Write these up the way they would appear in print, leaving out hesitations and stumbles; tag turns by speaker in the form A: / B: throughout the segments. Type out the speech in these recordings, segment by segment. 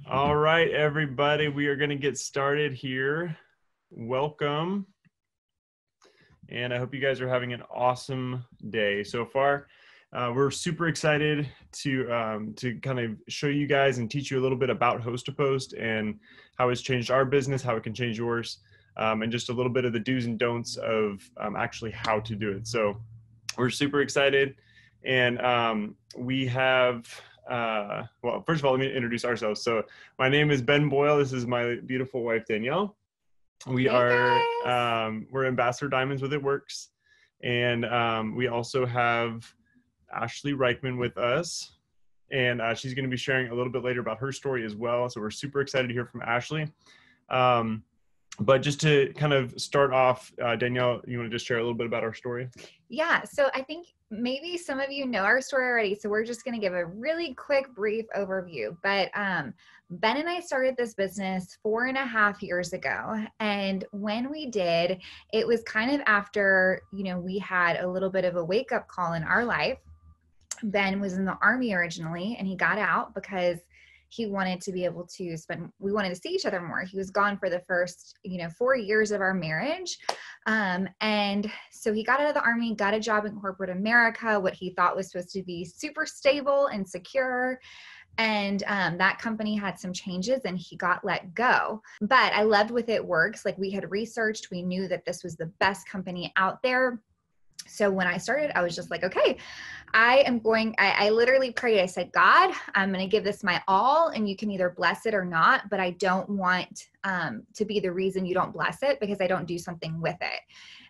A: All right, everybody, we are going to get started here. Welcome. And I hope you guys are having an awesome day so far. We're super excited to kind of show you guys and teach you a little bit about Host-to-Post and how it's changed our business, how it can change yours, and just a little bit of the do's and don'ts of actually how to do it. So we're super excited. And we have, well, first of all, let me introduce ourselves. So my name is Ben Boyle. This is my beautiful wife, Danielle. We are, we're Ambassador Diamonds with It Works. And we also have Ashley Reichman with us. And she's going to be sharing a little bit later about her story as well. So we're super excited to hear from Ashley. But just to kind of start off, Danielle, you want to just share a little bit about our story?
B: Yeah, so I think maybe some of you know our story already, so we're just going to give a really quick, brief overview. But Ben and I started this business 4.5 years ago, and when we did, it was kind of after, we had a little bit of a wake-up call in our life. Ben was in the Army originally, and he got out because he wanted to be able to we wanted to see each other more. He was gone for the first, 4 years of our marriage. And so he got out of the Army, got a job in corporate America, what he thought was supposed to be super stable and secure. And that company had some changes and he got let go. But I loved With It Works. Like, we had researched, we knew that this was the best company out there. So when I started, I was just like, okay, I literally prayed. I said, God, I'm going to give this my all, and you can either bless it or not, but I don't want to be the reason you don't bless it, because I don't do something with it.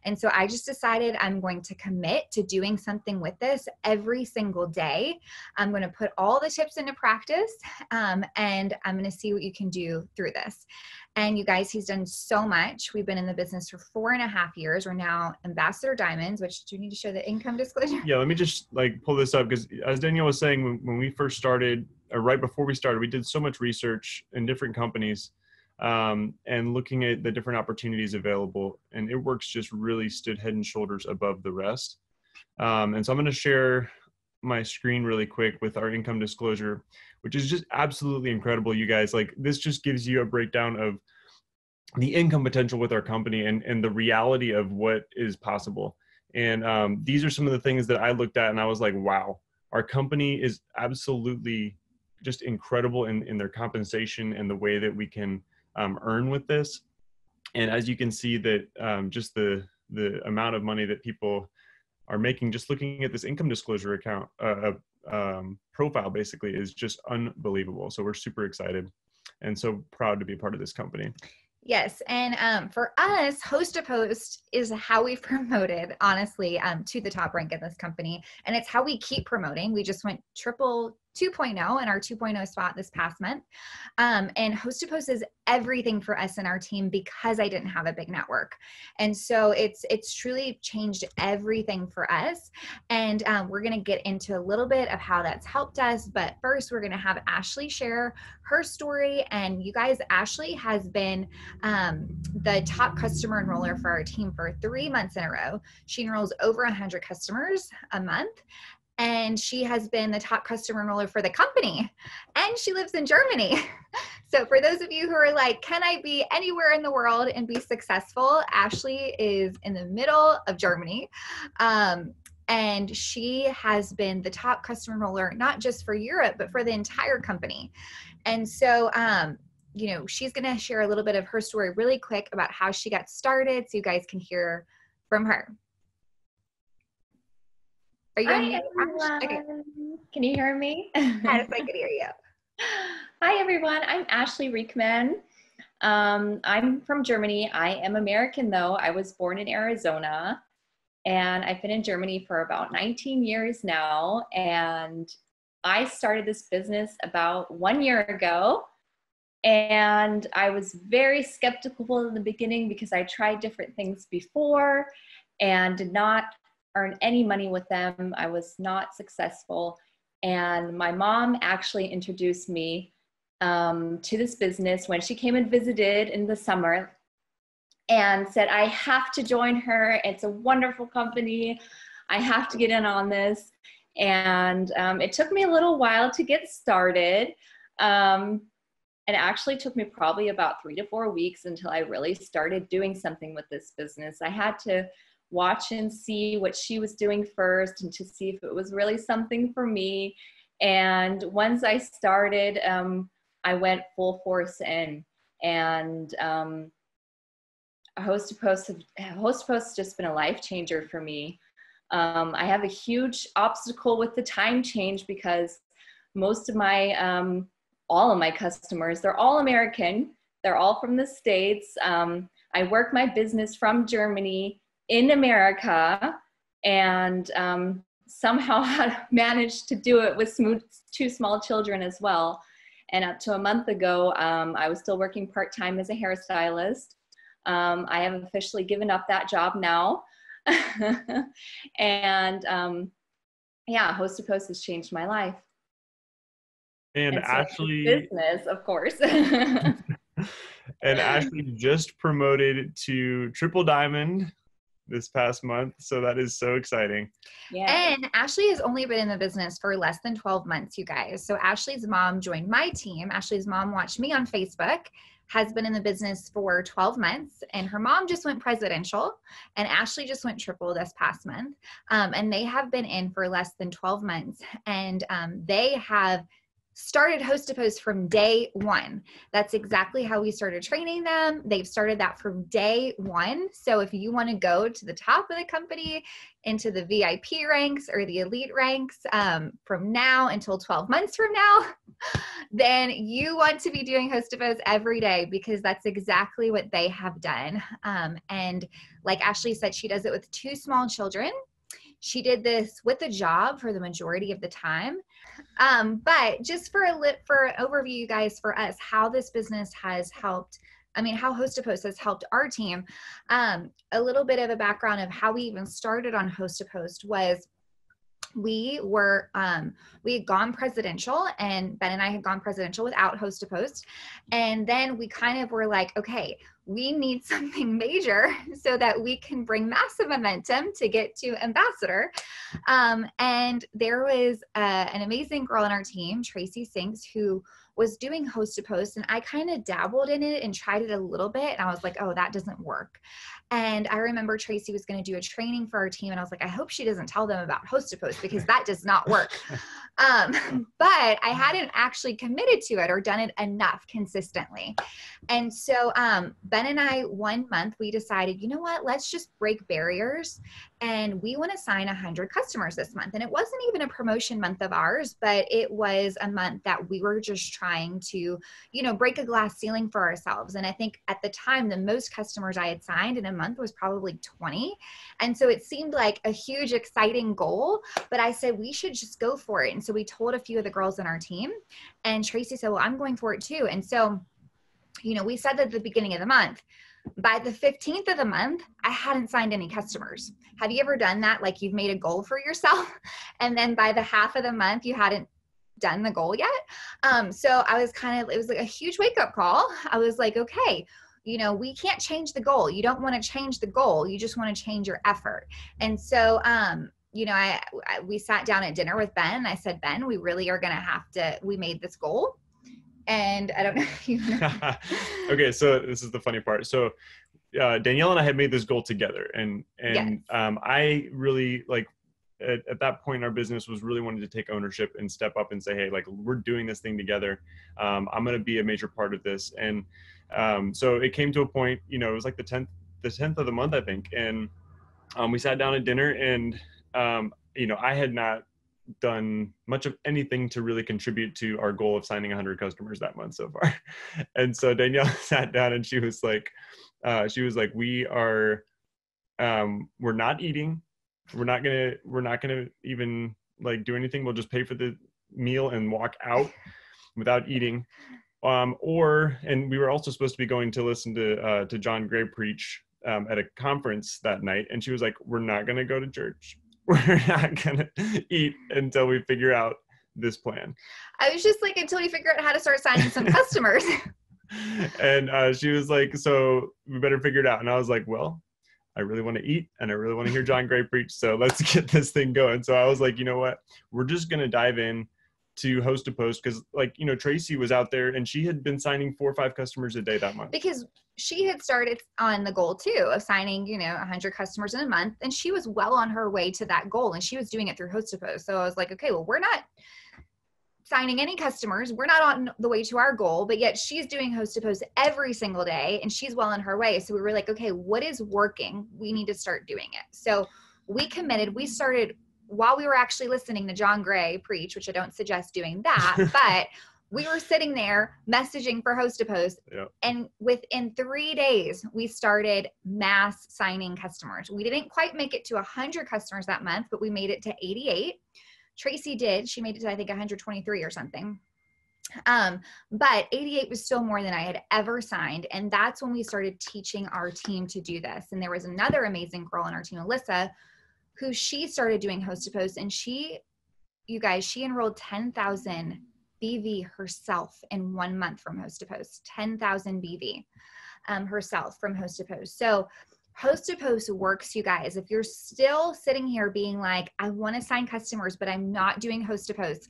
B: And so I just decided I'm going to commit to doing something with this every single day. I'm going to put all the tips into practice, and I'm going to see what you can do through this. And you guys, he's done so much. We've been in the business for 4.5 years. We're now Ambassador Diamonds, which, do you need to show the income disclosure?
A: Yeah, let me just pull this up, because as Danielle was saying, when we first started, or right before we started, we did so much research in different companies and looking at the different opportunities available. And It Works just really stood head and shoulders above the rest. And so I'm going to share my screen really quick with our income disclosure, which is just absolutely incredible, you guys. Like, this just gives you a breakdown of the income potential with our company and the reality of what is possible. And these are some of the things that I looked at and I was like, wow, our company is absolutely just incredible in their compensation and the way that we can earn with this. And as you can see that just the amount of money that people are making just looking at this income disclosure account profile basically is just unbelievable. So we're super excited and so proud to be a part of this company.
B: Yes. And for us, Host-to-Post is how we've promoted, honestly, to the top rank in this company. And it's how we keep promoting. We just went triple 2.0 in our 2.0 spot this past month. And Host-to-Post is everything for us and our team because I didn't have a big network. And so it's truly changed everything for us. And we're going to get into a little bit of how that's helped us. But first, we're going to have Ashley share her story. And you guys, Ashley has been the top customer enroller for our team for 3 months in a row. She enrolls over 100 customers a month. And she has been the top customer enroller for the company. And she lives in Germany. So for those of you who are like, can I be anywhere in the world and be successful? Ashley is in the middle of Germany. And she has been the top customer enroller, not just for Europe, but for the entire company. And so, she's going to share a little bit of her story really quick about how she got started so you guys can hear from her. Are you
C: Hi, everyone. Okay. Can you hear me?
B: Yes, I can hear you.
C: Hi, everyone. I'm Ashley Reichman. I'm from Germany. I am American, though. I was born in Arizona, and I've been in Germany for about 19 years now. And I started this business about 1 year ago. And I was very skeptical in the beginning because I tried different things before and did not earn any money with them. I was not successful. And my mom actually introduced me to this business when she came and visited in the summer and said, I have to join her. It's a wonderful company. I have to get in on this. And it took me a little while to get started. It actually took me probably about 3 to 4 weeks until I really started doing something with this business. I had to watch and see what she was doing first and to see if it was really something for me. And once I started, I went full force in. And Host to Post has just been a life changer for me. I have a huge obstacle with the time change because most of my all of my customers, they're all American. They're all from the States. I work my business from Germany in America, and somehow I managed to do it with 2 small children as well. And up to a month ago, I was still working part-time as a hairstylist. I have officially given up that job now. And yeah, Host to Post has changed my life.
A: And
C: so
A: Ashley,
C: business, of course.
A: and Ashley just promoted to Triple Diamond this past month. So that is so exciting.
B: Yeah. And Ashley has only been in the business for less than 12 months, you guys. So Ashley's mom joined my team. Ashley's mom watched me on Facebook, has been in the business for 12 months, and her mom just went presidential, and Ashley just went triple this past month. And they have been in for less than 12 months. And they have started Host to Post from day one. That's exactly how we started training them. They've started that from day one. So if you want to go to the top of the company, into the VIP ranks or the elite ranks from now until 12 months from now, then you want to be doing Host to Post every day, because that's exactly what they have done. And like Ashley said, she does it with 2 small children. She did this with a job for the majority of the time. But just for an overview, you guys, for us, how this business has helped, how Host to Post has helped our team. A little bit of a background of how we even started on Host to Post was we had gone presidential, and Ben and I had gone presidential without Host to Post. And then we kind of were like, okay, we need something major so that we can bring massive momentum to get to ambassador. And there was an amazing girl on our team, Tracy Sinks, who was doing Host to Post, and I kind of dabbled in it and tried it a little bit, and I was like, oh, that doesn't work. And I remember Tracy was going to do a training for our team, and I was like, I hope she doesn't tell them about Host to Post, because that does not work. But I hadn't actually committed to it or done it enough consistently. And so Ben and I, one month, we decided, you know what, let's just break barriers, and we want to sign 100 customers this month. And it wasn't even a promotion month of ours, but it was a month that we were just trying to, break a glass ceiling for ourselves. And I think at the time, the most customers I had signed in a month was probably 20. And so it seemed like a huge, exciting goal, but I said, we should just go for it. And so we told a few of the girls on our team, and Tracy said, well, I'm going for it too. And so, we said at the beginning of the month, by the 15th of the month, I hadn't signed any customers. Have you ever done that? Like, you've made a goal for yourself, and then by the half of the month, you hadn't done the goal yet. So I was it was like a huge wake-up call. I was like, okay, we can't change the goal. You don't want to change the goal. You just want to change your effort. And so, we sat down at dinner with Ben, and I said, Ben, we really are going to have to, we made this goal. And I don't know if you know.
A: Okay, so this is the funny part. So Danielle and I had made this goal together, and yes. I really at that point in our business was really wanting to take ownership and step up and say, hey, we're doing this thing together. I'm going to be a major part of this. And so it came to a point, it was like the 10th of the month, I think. And we sat down at dinner, and I had not done much of anything to really contribute to our goal of signing 100 customers that month so far. And so Danielle sat down, and she was like, we're not eating. We're not gonna even do anything. We'll just pay for the meal and walk out without eating. And we were also supposed to be going to listen to John Gray preach at a conference that night. And she was like, we're not gonna go to church. We're not gonna eat until we figure out this plan.
B: I was just like, until we figure out how to start signing some customers.
A: And she was like, so we better figure it out. And I was like, well, I really want to eat, and I really want to hear John Gray preach. So let's get this thing going. So I was like, you know what? We're just going to dive in to host a post? Because like, you know, Tracy was out there and she had been signing 4 or 5 customers a day that month.
B: Because she had started on the goal too of signing, you know, 100 customers in a month, and she was well on her way to that goal, and she was doing it through Host to Post. So I was like, okay, well, we're not signing any customers. We're not on the way to our goal, but yet she's doing Host to Post every single day and she's well on her way. So we were like, okay, what is working? We need to start doing it. So we committed, we started while we were actually listening to John Gray preach, which I don't suggest doing that, but we were sitting there messaging for Host to Post.
A: Yep.
B: And within 3 days, we started mass signing customers. We didn't quite make it to 100 customers that month, but we made it to 88. Tracy did. She made it to, I think, 123 or something. But 88 was still more than I had ever signed. And that's when we started teaching our team to do this. And there was another amazing girl on our team, Alyssa, who she started doing Host to Post. And she, you guys, she enrolled 10,000 BV herself in 1 month from Host to Post, 10,000 BV herself from Host to Post. So Host to Post works, you guys. If you're still sitting here being like, I want to sign customers, but I'm not doing Host to Post,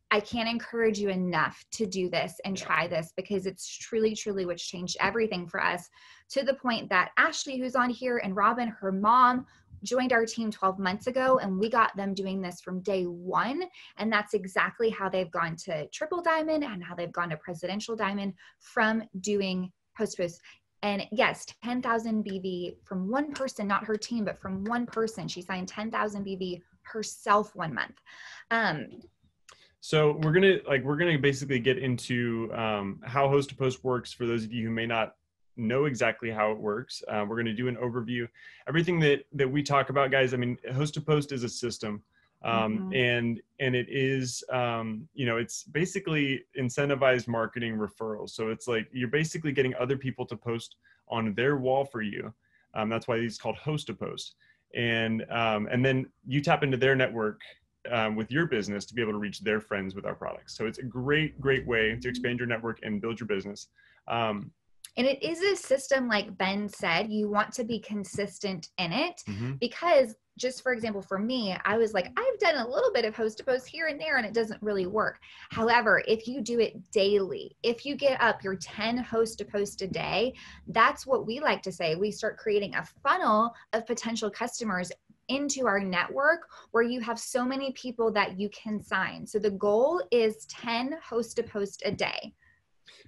B: I can't encourage you enough to do this and try this, because it's truly, truly what's changed everything for us, to the point that Ashley, who's on here, and Robin, her mom, joined our team 12 months ago, and we got them doing this from day one. And that's exactly how they've gone to Triple Diamond and how they've gone to Presidential Diamond from doing Host to Post. And yes, 10,000 BV from one person, not her team, but from one person. She signed 10,000 BV herself 1 month.
A: So we're gonna basically get into how Host to Post works for those of you who may not know exactly how it works. We're going to do an overview. Everything that we talk about, guys, I mean, Host to Post is a system. And it is, you know, it's basically incentivized marketing referrals. So it's like, you're basically getting other people to post on their wall for you. That's why it's called Host to Post. And then you tap into their network with your business to be able to reach their friends with our products. So it's a great, great way to expand your network and build your business.
B: And it is a system, like Ben said, you want to be consistent in it, because just for example, for me, I was like, I've done a little bit of Host to Post here and there, and it doesn't really work. However, if you do it daily, if you get up your 10 Host to Post a day, that's what we like to say. We start creating a funnel of potential customers into our network where you have so many people that you can sign. So the goal is 10 Host to Post a day.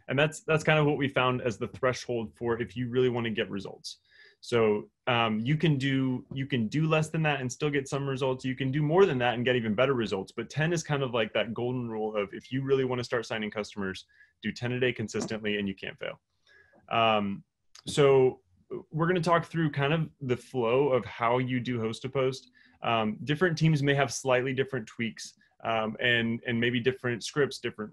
A: And that's kind of what we found as the threshold for if you really want to get results. So you can do less than that and still get some results. You can do more than that and get even better results. But 10 is kind of like that golden rule of, if you really want to start signing customers, do 10 a day consistently and you can't fail. So we're going to talk through kind of the flow of how you do Host to Post. Different teams may have slightly different tweaks and maybe different scripts, different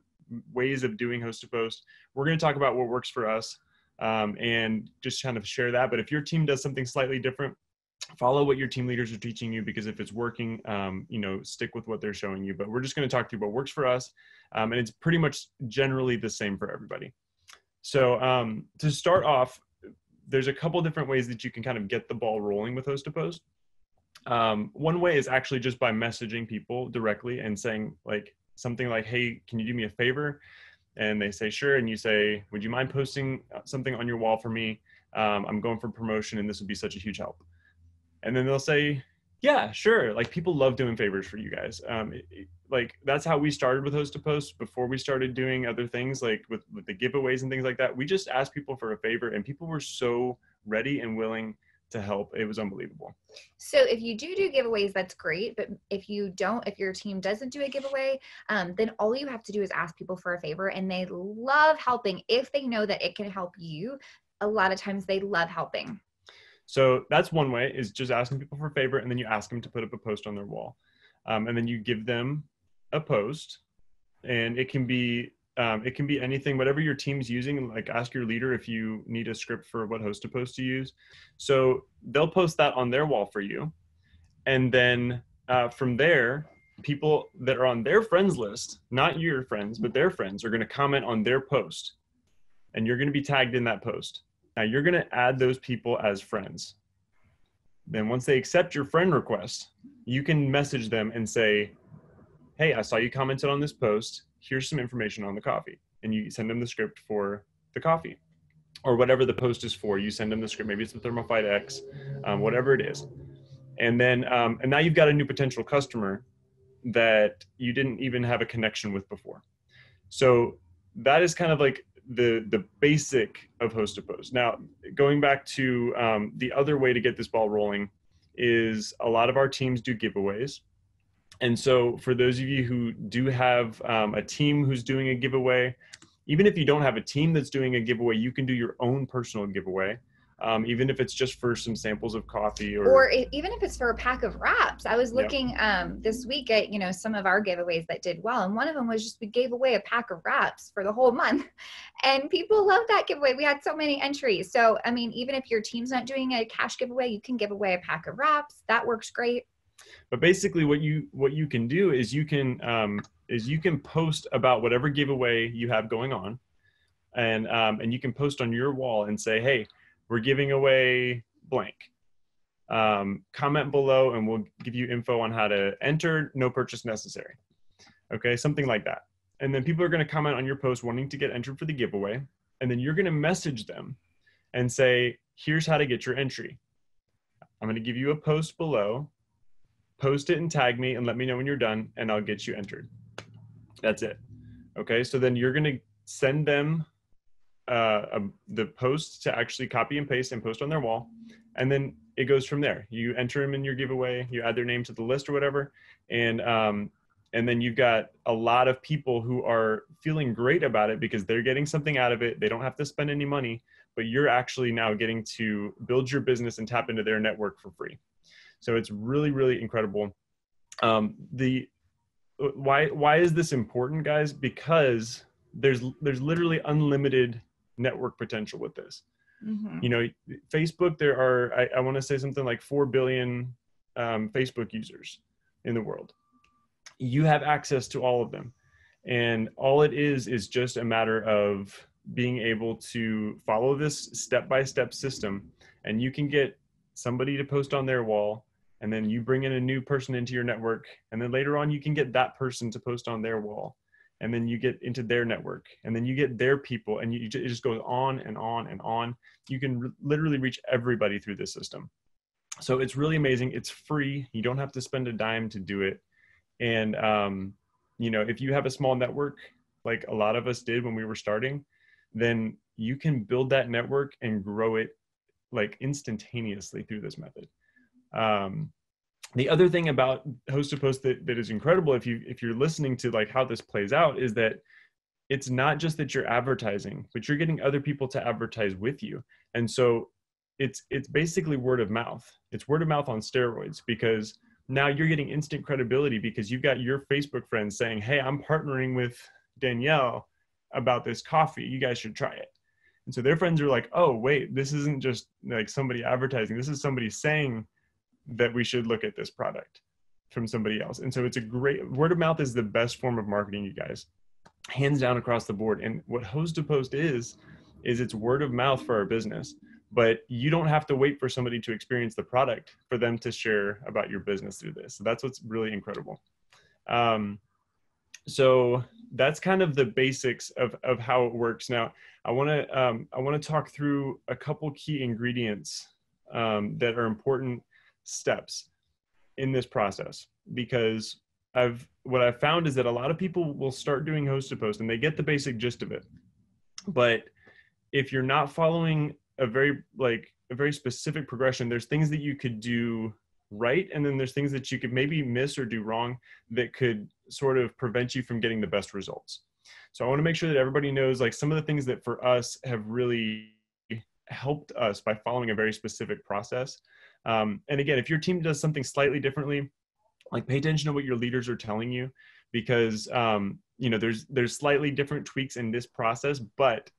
A: ways of doing Host to Post. We're going to talk about what works for us and just kind of share that. But if your team does something slightly different, follow what your team leaders are teaching you, because if it's working, you know, stick with what they're showing you. But we're just going to talk through what works for us. And it's pretty much generally the same for everybody. So to start off, there's a couple different ways that you can kind of get the ball rolling with Host to Post. One way is actually just by messaging people directly and saying like something like, hey, can you do me a favor? And they say, sure. And you say, would you mind posting something on your wall for me? I'm going for promotion and this would be such a huge help. And then they'll say, yeah, sure. Like, people love doing favors for you guys. Like, that's how we started with Host to Post before we started doing other things, like with the giveaways and things like that. We just asked people for a favor and people were so ready and willing to help. It was unbelievable.
B: So if you do giveaways, that's great. But if you don't, if your team doesn't do a giveaway, then all you have to do is ask people for a favor, and they love helping. If they know that it can help you, a lot of times they love helping. So
A: that's one way, is just asking people for a favor, and then you ask them to put up a post on their wall. And then you give them a post, and it can be anything, whatever your team's using. Like, ask your leader if you need a script for what Host to Post to use. So they'll post that on their wall for you. And then from there, people that are on their friends list, not your friends, but their friends, are going to comment on their post. And you're going to be tagged in that post. Now you're going to add those people as friends. Then once they accept your friend request, you can message them and say, hey, I saw you commented on this post. Here's some information on the coffee. And you send them the script for the coffee or whatever the post is for. You send them the script. Maybe it's the ThermoFight X, whatever it is. And then, and now you've got a new potential customer that you didn't even have a connection with before. So that is kind of like the basic of host to post. Now, going back to the other way to get this ball rolling is a lot of our teams do giveaways. And so for those of you who do have a team who's doing a giveaway, even if you don't have a team that's doing a giveaway, you can do your own personal giveaway. Even if it's just for some samples of coffee or
B: even if it's for a pack of wraps. I was looking this week at, some of our giveaways that did well. And one of them was just, we gave away a pack of wraps for the whole month. And people loved that giveaway. We had so many entries. So, I mean, even if your team's not doing a cash giveaway, you can give away a pack of wraps. That works great.
A: But basically what you can do is you can post about whatever giveaway you have going on. And you can post on your wall and say, hey, we're giving away blank. Comment below and we'll give you info on how to enter, no purchase necessary. Okay, something like that. And then people are going to comment on your post wanting to get entered for the giveaway. And then you're going to message them and say, here's how to get your entry. I'm going to give you a post below. Post it and tag me and let me know when you're done and I'll get you entered. That's it. Okay, so then you're going to send them the post to actually copy and paste and post on their wall. And then it goes from there. You enter them in your giveaway, you add their name to the list or whatever. And then you've got a lot of people who are feeling great about it because they're getting something out of it. They don't have to spend any money, but you're actually now getting to build your business and tap into their network for free. So it's really, really incredible. Why is this important, guys? Because there's literally unlimited network potential with this. Mm-hmm. Facebook, there are, I want to say something like 4 billion Facebook users in the world. You have access to all of them. And all it is just a matter of being able to follow this step-by-step system. And you can get somebody to post on their wall, and then you bring in a new person into your network. And then later on, you can get that person to post on their wall. And then you get into their network, and then you get their people, and it just goes on and on and on. You can literally reach everybody through this system. So it's really amazing. It's free. You don't have to spend a dime to do it. And, if you have a small network, like a lot of us did when we were starting, then you can build that network and grow it like instantaneously through this method. The other thing about host to post that is incredible, if you're listening to like how this plays out, is that it's not just that you're advertising, but you're getting other people to advertise with you. And so it's basically word of mouth. It's word of mouth on steroids, because now you're getting instant credibility because you've got your Facebook friends saying, hey, I'm partnering with Danielle about this coffee. You guys should try it. And so their friends are like, oh, wait, this isn't just like somebody advertising. This is somebody saying that we should look at this product from somebody else. And so it's a great, word of mouth is the best form of marketing, you guys, hands down across the board. And what host to post is it's word of mouth for our business, but you don't have to wait for somebody to experience the product for them to share about your business through this. So that's what's really incredible. So that's kind of the basics of how it works. Now, I want to talk through a couple key ingredients that are important steps in this process, because what I've found is that a lot of people will start doing host to post and they get the basic gist of it. But if you're not following a very specific progression, there's things that you could do right, and then there's things that you could maybe miss or do wrong that could sort of prevent you from getting the best results. So I want to make sure that everybody knows like some of the things that for us have really helped us by following a very specific process. And again, if your team does something slightly differently, like pay attention to what your leaders are telling you, because there's slightly different tweaks in this process, but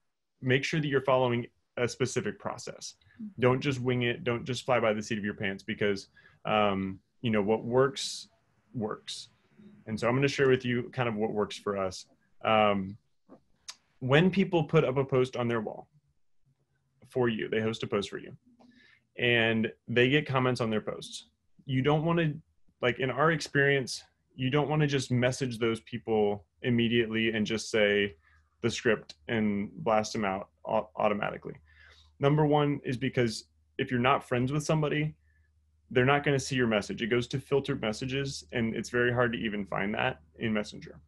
A: make sure that you're following a specific process. Don't just wing it. Don't just fly by the seat of your pants, because what works. And so I'm going to share with you kind of what works for us. When people put up a post on their wall for you, they host a post for you, and they get comments on their posts. You don't want to, like in our experience, you don't want to just message those people immediately and just say the script and blast them out automatically. Number one is because if you're not friends with somebody, they're not going to see your message. It goes to filtered messages, and it's very hard to even find that in Messenger.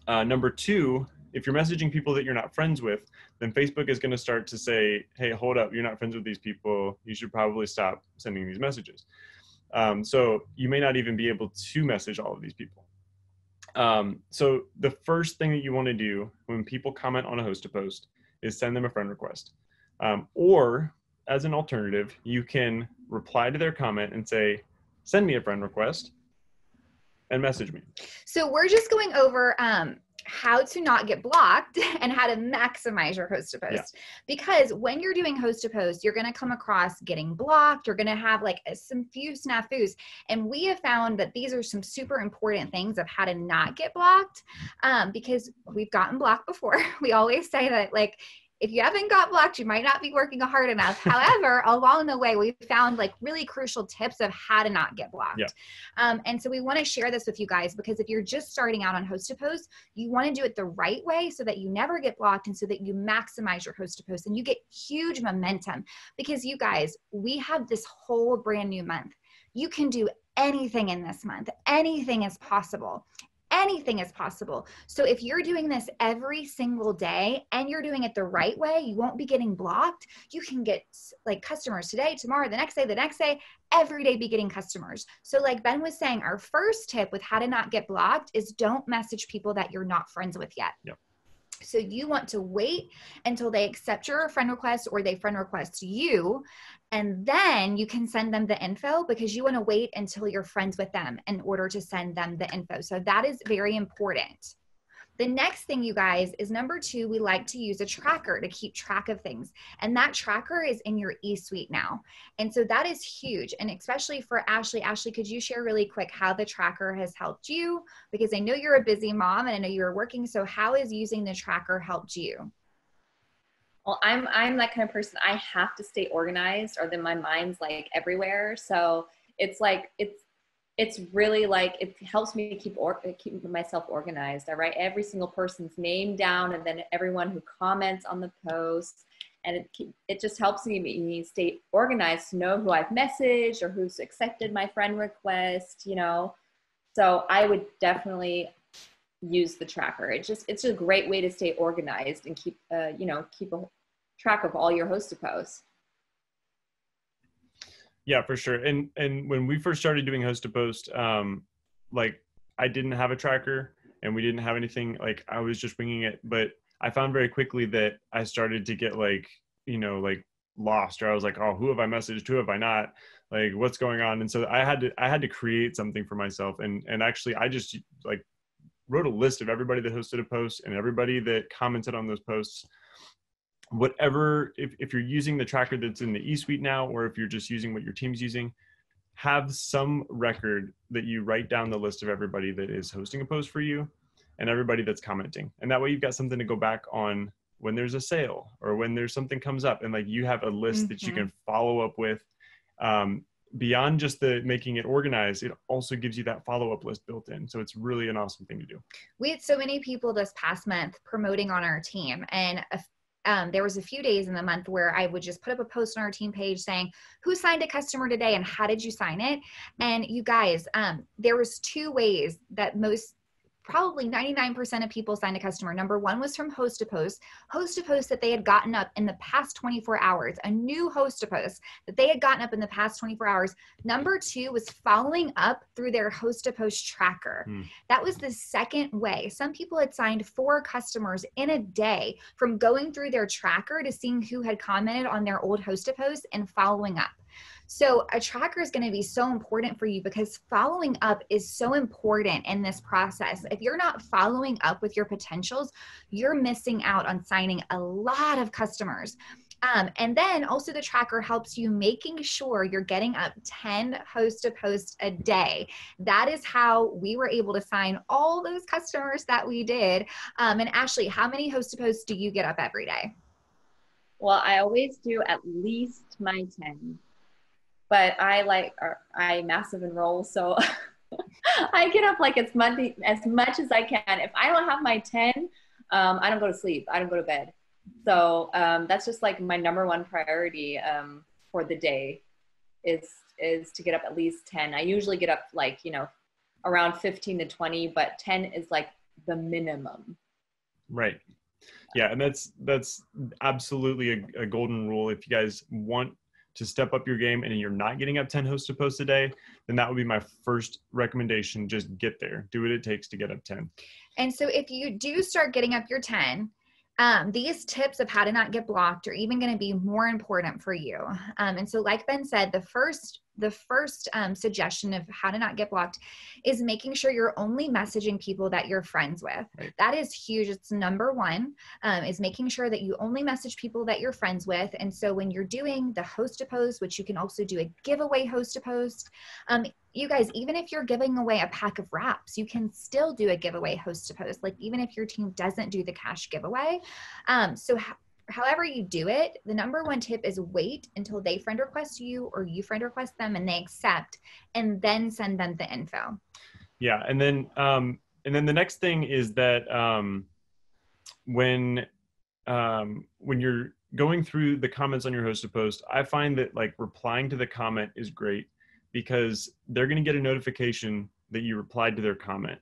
A: Number two, if you're messaging people that you're not friends with, then Facebook is going to start to say, hey, hold up, you're not friends with these people. You should probably stop sending these messages. So you may not even be able to message all of these people. So the first thing that you want to do when people comment on a Hosta post is send them a friend request. Or as an alternative, you can reply to their comment and say, send me a friend request and message me.
B: So we're just going over how to not get blocked and how to maximize your Hosta post. Yeah. Because when you're doing Hosta post, you're going to come across getting blocked. You're going to have like some few snafus. And we have found that these are some super important things of how to not get blocked, because we've gotten blocked before. We always say that, like, if you haven't got blocked, you might not be working hard enough. However, along the way, we found like really crucial tips of how to not get blocked. Yeah. And so we want to share this with you guys, because if you're just starting out on Hosta post, you want to do it the right way so that you never get blocked and so that you maximize your Hosta post and you get huge momentum. Because you guys, we have this whole brand new month. You can do anything in this month. Anything is possible. Anything is possible. So if you're doing this every single day and you're doing it the right way, you won't be getting blocked. You can get like customers today, tomorrow, the next day, every day be getting customers. So like Ben was saying, our first tip with how to not get blocked is don't message people that you're not friends with yet. Yep. So you want to wait until they accept your friend request or they friend request you, and then you can send them the info, because you want to wait until you're friends with them in order to send them the info. So that is very important. The next thing, you guys, is number 2, we like to use a tracker to keep track of things. And that tracker is in your eSuite now. And so that is huge. And especially for Ashley. Ashley, could you share really quick how the tracker has helped you? Because I know you're a busy mom and I know you're working. So how has using the tracker helped you?
C: Well, I'm that kind of person. I have to stay organized, or then my mind's like everywhere. So it's like, it's really like, it helps me keep myself organized. I write every single person's name down, and then everyone who comments on the post, and it just helps me stay organized to know who I've messaged or who's accepted my friend request, you know. So I would definitely use the tracker. It's a great way to stay organized and keep a track of all your Hosta posts.
A: Yeah, for sure. And when we first started doing Hosta post, like I didn't have a tracker and we didn't have anything, like I was just winging it. But I found very quickly that I started to get like lost, or I was like, oh, who have I messaged? Who have I not? Like, what's going on? And so I had to create something for myself. And actually I just like wrote a list of everybody that hosted a post and everybody that commented on those posts. Whatever, if you're using the tracker that's in the eSuite now, or if you're just using what your team's using, have some record that you write down the list of everybody that is hosting a post for you and everybody that's commenting. And that way you've got something to go back on when there's a sale or when there's something comes up, and like you have a list that you can follow up with. Beyond just the making it organized, it also gives you that follow-up list built in. So it's really an awesome thing to do.
B: We had so many people this past month promoting on our team, and there was a few days in the month where I would just put up a post on our team page saying, who signed a customer today and how did you sign it? And you guys, there was 2 ways that probably 99% of people signed a customer. Number 1 was from Hosta post that they had gotten up in the past 24 hours, a new Hosta post that they had gotten up in the past 24 hours. Number 2 was following up through their Hosta post tracker. That was the second way. Some people had signed 4 customers in a day from going through their tracker to seeing who had commented on their old Hosta post and following up. So a tracker is going to be so important for you, because following up is so important in this process. If you're not following up with your potentials, you're missing out on signing a lot of customers. And then also the tracker helps you making sure you're getting up 10 Hosta posts a day. That is how we were able to sign all those customers that we did. And Ashley, how many Hosta posts do you get up every day?
C: Well, I always do at least my 10. But I massive enroll, so I get up like as much as I can. If I don't have my 10, I don't go to sleep. I don't go to bed. So that's just like my number one priority for the day is to get up at least 10. I usually get up like, around 15 to 20, but 10 is like the minimum.
A: Right. Yeah. And that's absolutely a golden rule. If you guys want to step up your game and you're not getting up 10 host to post a day, then that would be my first recommendation. Just get there. Do what it takes to get up 10.
B: And so if you do start getting up your 10, these tips of how to not get blocked are even going to be more important for you. And so like Ben said, the first suggestion of how to not get blocked is making sure you're only messaging people that you're friends with.
A: Right.
B: That is huge. It's number one, is making sure that you only message people that you're friends with. And so when you're doing the host to post, which you can also do a giveaway host to post, you guys, even if you're giving away a pack of wraps, you can still do a giveaway host to post. Like even if your team doesn't do the cash giveaway. However you do it, the number one tip is wait until they friend request you or you friend request them and they accept, and then send them the info.
A: Yeah. And then the next thing is that when you're going through the comments on your hosted post, I find that like replying to the comment is great because they're going to get a notification that you replied to their comment,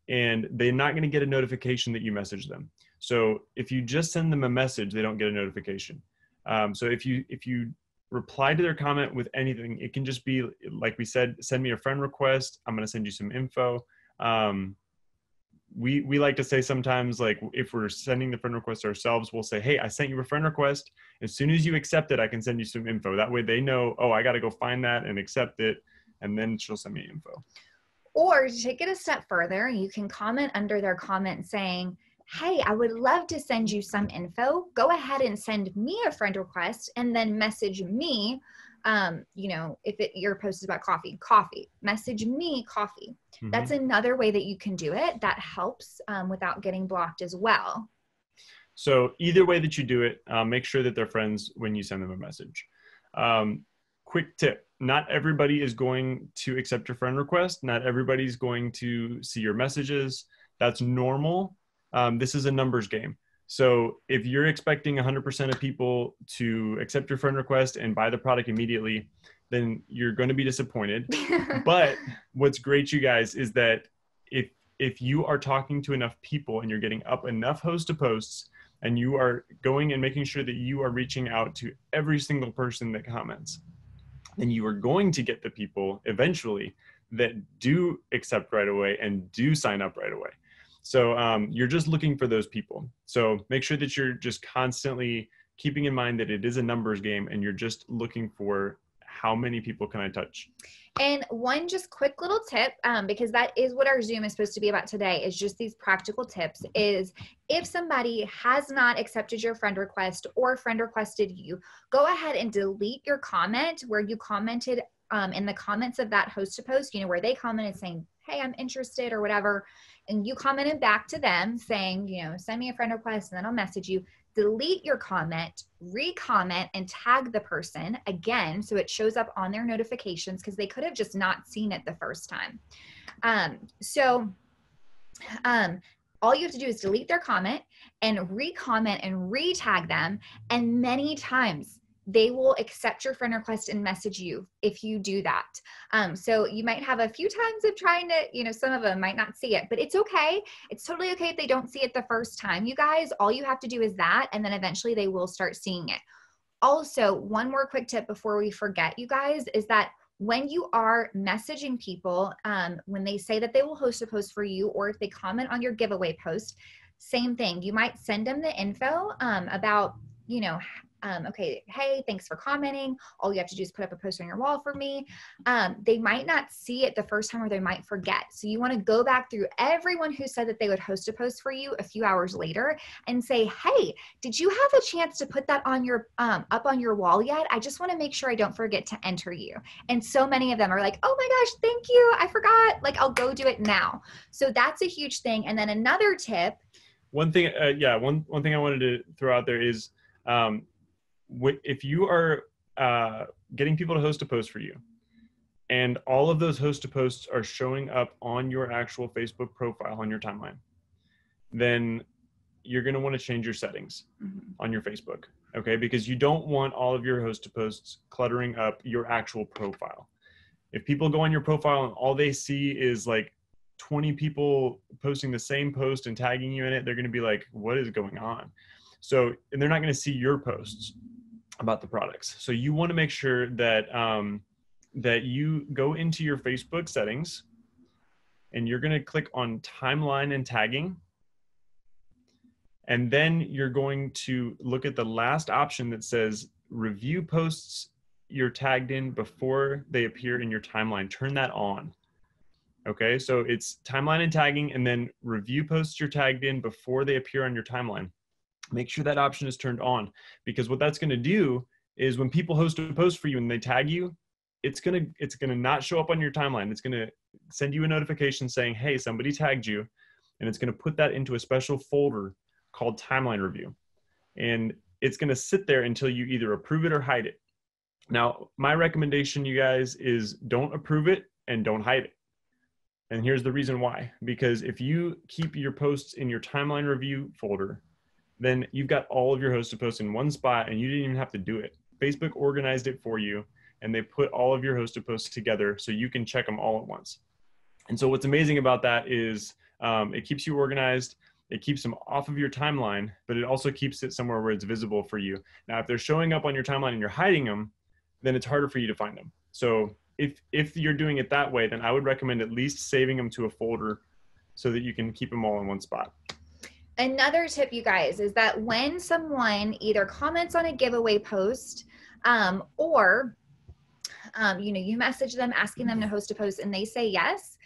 A: and they're not going to get a notification that you messaged them. So if you just send them a message, they don't get a notification. So if you reply to their comment with anything, it can just be, like we said, send me a friend request. I'm going to send you some info. We like to say sometimes, like if we're sending the friend request ourselves, we'll say, hey, I sent you a friend request. As soon as you accept it, I can send you some info. That way they know, oh, I got to go find that and accept it. And then she'll send me info.
B: Or to take it a step further, you can comment under their comment saying, hey, I would love to send you some info. Go ahead and send me a friend request and then message me. If your post is about coffee, message me coffee. Mm-hmm. That's another way that you can do it. That helps without getting blocked as well.
A: So either way that you do it, make sure that they're friends when you send them a message. Quick tip. Not everybody is going to accept your friend request. Not everybody's going to see your messages. That's normal. This is a numbers game. So if you're expecting 100% of people to accept your friend request and buy the product immediately, then you're going to be disappointed. But what's great, you guys, is that if you are talking to enough people and you're getting up enough host to posts and you are going and making sure that you are reaching out to every single person that comments, then you are going to get the people eventually that do accept right away and do sign up right away. So you're just looking for those people. So make sure that you're just constantly keeping in mind that it is a numbers game and you're just looking for how many people can I touch.
B: And one just quick little tip, because that is what our Zoom is supposed to be about today, is just these practical tips, is if somebody has not accepted your friend request or friend requested you, go ahead and delete your comment where you commented in the comments of that host to post, where they commented saying, hey, I'm interested or whatever. And you commented back to them saying, send me a friend request and then I'll message you. Delete your comment, re-comment, and tag the person again so it shows up on their notifications because they could have just not seen it the first time. All you have to do is delete their comment and re-comment and re-tag them, and many times they will accept your friend request and message you if you do that. So you might have a few times of trying to, some of them might not see it, but it's okay. It's totally okay if they don't see it the first time, you guys. All you have to do is that, and then eventually they will start seeing it. Also, one more quick tip before we forget, you guys, is that when you are messaging people, when they say that they will host a post for you, or if they comment on your giveaway post, same thing. You might send them the info about, okay, hey, thanks for commenting. All you have to do is put up a post on your wall for me. They might not see it the first time, or they might forget. So you want to go back through everyone who said that they would host a post for you a few hours later and say, hey, did you have a chance to put that on your up on your wall yet? I just want to make sure I don't forget to enter you. And so many of them are like, oh my gosh, thank you. I forgot. Like, I'll go do it now. So that's a huge thing. And then another tip.
A: One thing, one thing I wanted to throw out there is, if you are getting people to host a post for you, and all of those host to posts are showing up on your actual Facebook profile on your timeline, then you're going to want to change your settings on your Facebook, okay? Because you don't want all of your host to posts cluttering up your actual profile. If people go on your profile and all they see is like 20 people posting the same post and tagging you in it, they're going to be like, what is going on? So, and they're not going to see your posts about the products. So you want to make sure that that you go into your Facebook settings and you're going to click on timeline and tagging. And then you're going to look at the last option that says review posts you're tagged in before they appear in your timeline. Turn that on. Okay, so it's timeline and tagging, and then review posts you're tagged in before they appear on your timeline. Make sure that option is turned on, because what that's going to do is when people host a post for you and they tag you, it's going to not show up on your timeline. It's going to send you a notification saying, hey, somebody tagged you, and it's going to put that into a special folder called timeline review. And it's going to sit there until you either approve it or hide it. Now, my recommendation, you guys, is don't approve it and don't hide it. And here's the reason why. Because if you keep your posts in your timeline review folder, then you've got all of your hosted posts in one spot and you didn't even have to do it. Facebook organized it for you, and they put all of your hosted posts together so you can check them all at once. And so what's amazing about that is it keeps you organized. It keeps them off of your timeline, but it also keeps it somewhere where it's visible for you. Now, if they're showing up on your timeline and you're hiding them, then it's harder for you to find them. So if you're doing it that way, then I would recommend at least saving them to a folder so that you can keep them all in one spot.
B: Another tip, you guys, is that when someone either comments on a giveaway post or you message them asking them to host a post and they say yes,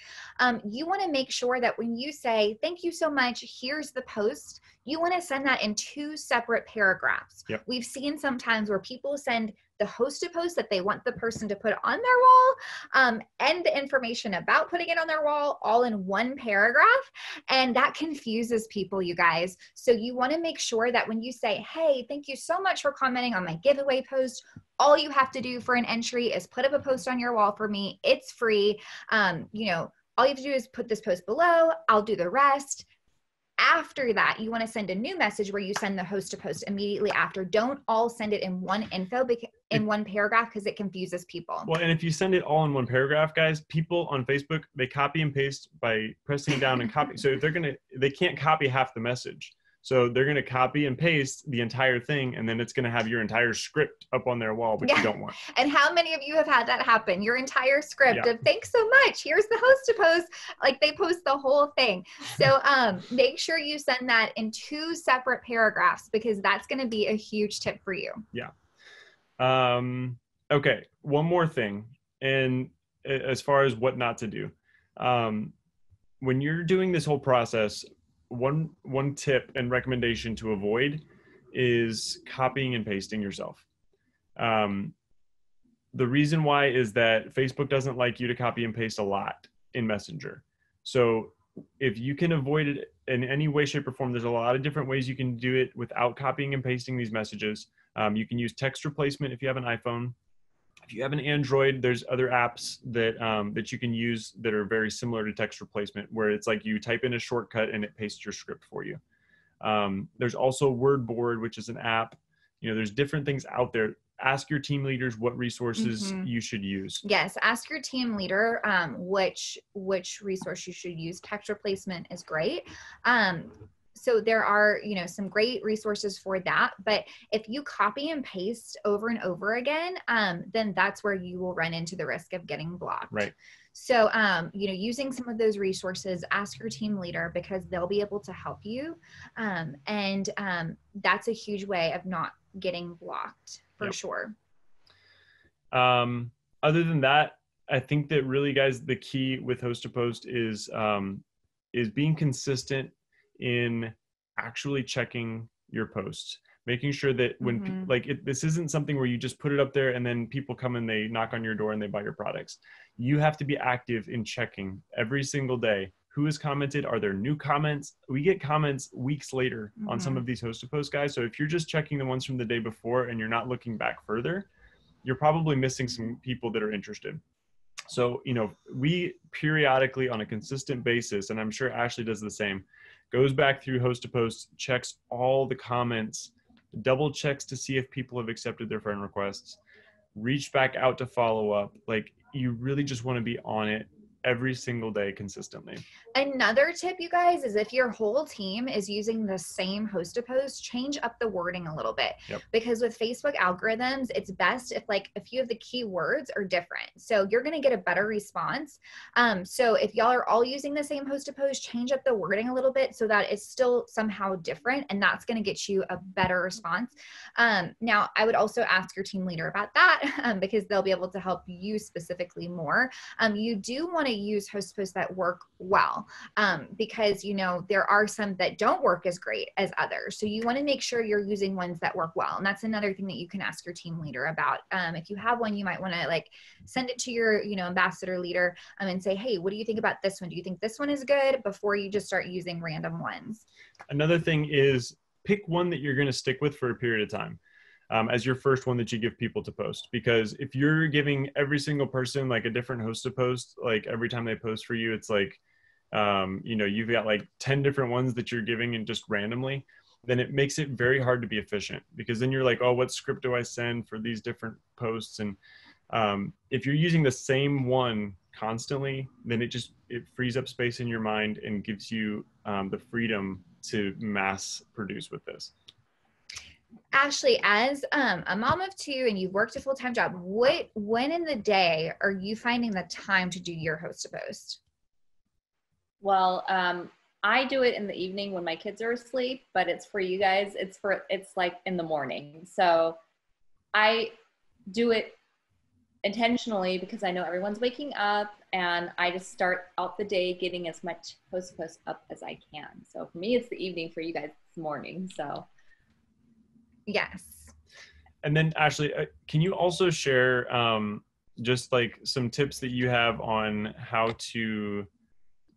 B: you want to make sure that when you say, thank you so much, here's the post, you want to send that in 2 separate paragraphs.
A: Yep.
B: We've seen sometimes where people send the hosted post that they want the person to put on their wall and the information about putting it on their wall all in one paragraph. And that confuses people, you guys. So you want to make sure that when you say, hey, thank you so much for commenting on my giveaway post, all you have to do for an entry is put up a post on your wall for me. It's free. All you have to do is put this post below. I'll do the rest. After that, you want to send a new message where you send the host to post immediately after. Don't all send it in one one paragraph, because it confuses people.
A: Well, and if you send it all in one paragraph, guys, people on Facebook, they copy and paste by pressing down and copy. So if they can't copy half the message. So they're going to copy and paste the entire thing, and then it's going to have your entire script up on their wall, which you don't want.
B: And how many of you have had that happen? Your entire script of thanks so much. Here's the host to post. Like they post the whole thing. So make sure you send that in 2 separate paragraphs, because that's going to be a huge tip for you.
A: Yeah. Okay. One more thing. And as far as what not to do, when you're doing this whole process, one tip and recommendation to avoid is copying and pasting yourself. The reason why is that Facebook doesn't like you to copy and paste a lot in Messenger. So if you can avoid it in any way, shape, or form, there's a lot of different ways you can do it without copying and pasting these messages. You can use text replacement if you have an iPhone. If you have an Android, there's other apps that you can use that are very similar to text replacement, where it's like you type in a shortcut and it pastes your script for you. There's also WordBoard, which is an app. There's different things out there. Ask your team leaders what resources you should use.
B: Yes, ask your team leader which resource you should use. Text replacement is great. So there are, some great resources for that. But if you copy and paste over and over again, then that's where you will run into the risk of getting blocked.
A: Right.
B: So, using some of those resources, ask your team leader, because they'll be able to help you. And that's a huge way of not getting blocked for sure.
A: Other than that, I think that really, guys, the key with host to post is being consistent in actually checking your posts, making sure that when this isn't something where you just put it up there and then people come and they knock on your door and they buy your products. You have to be active in checking every single day. Who has commented? Are there new comments? We get comments weeks later on some of these hosted posts, guys. So if you're just checking the ones from the day before and you're not looking back further, you're probably missing some people that are interested. So, we periodically on a consistent basis, and I'm sure Ashley does the same, goes back through Host to Post, checks all the comments, double checks to see if people have accepted their friend requests, reach back out to follow up. Like, you really just want to be on it every single day consistently.
B: Another tip, you guys, is if your whole team is using the same Host to Post, change up the wording a little bit.
A: Yep.
B: Because with Facebook algorithms, it's best if like a few of the keywords are different. So you're going to get a better response. So if y'all are all using the same Host to Post, change up the wording a little bit so that it's still somehow different, and that's going to get you a better response. Now, I would also ask your team leader about that because they'll be able to help you specifically more. You do want to use Host to Post that work well. Because there are some that don't work as great as others. So you want to make sure you're using ones that work well. And that's another thing that you can ask your team leader about. If you have one, you might want to like send it to your, ambassador leader and say, hey, what do you think about this one? Do you think this one is good? Before you just start using random ones. Another
A: thing is pick one that you're going to stick with for a period of time. As your first one that you give people to post. Because if you're giving every single person like a different Host to Post, like every time they post for you, it's like, you've got like 10 different ones that you're giving and just randomly, then it makes it very hard to be efficient, because then you're like, oh, what script do I send for these different posts? And if you're using the same one constantly, then it frees up space in your mind and gives you the freedom to mass produce with this.
B: Ashley, as a mom of two and you've worked a full-time job, when in the day are you finding the time to do your Host to Post?
C: Well, I do it in the evening when my kids are asleep, but it's for you guys. It's like in the morning. So I do it intentionally because I know everyone's waking up, and I just start out the day getting as much Host to Post up as I can. So for me, it's the evening. For you guys, it's the morning. So
B: yes.
A: And then Ashley, can you also share just like some tips that you have on how to